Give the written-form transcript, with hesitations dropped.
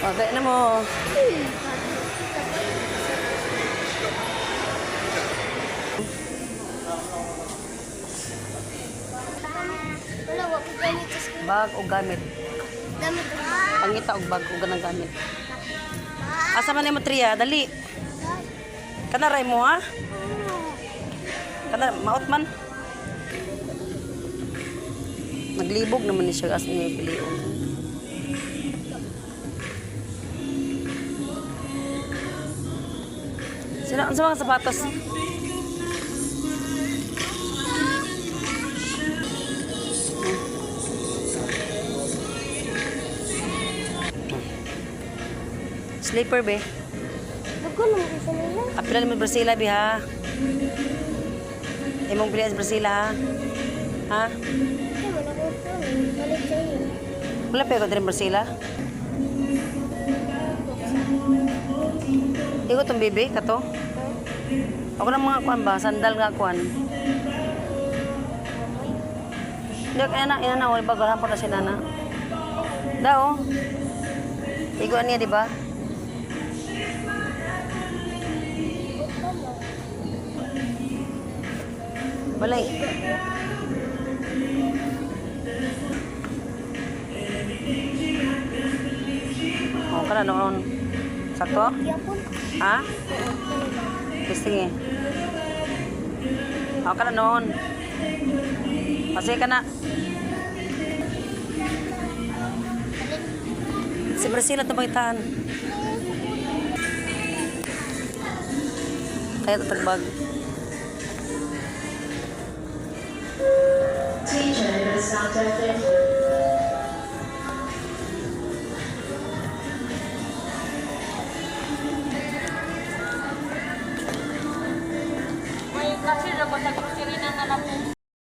Okay na mo. Wala, wag ko gamit sa school. Bag o gamit. Damit ko. Pangita og bag o ganang gamit. Asa man ni mo Tria? Dali. Kana ray mo ha? Kana maot man. Naglibog naman ni siya as niya pilion. Sino ang mga sapatos? Slipper be. Ako naman isa nila. Apila mo Brasila be ha. Imong pili sa Brasila ha. Ha? Ay, wala ko ito. Balik sa iyo. Wala pa ko din Brasila. Iko tong bebe kato. Ako ng mga kuan ba, sandal nga kuan. Hindi ka ina wala ba gahan pa kasi nana. Dao. Igo niya di ba? Balay. Oh, kana noon. Sakto? Yapon. Ha? Sige. Oh, kana noon. Kasi kana. Si Brazil at nabagitaan. Kaya tatagbag. Teacher, the sound of May kasi na ba sa grocery na nalapong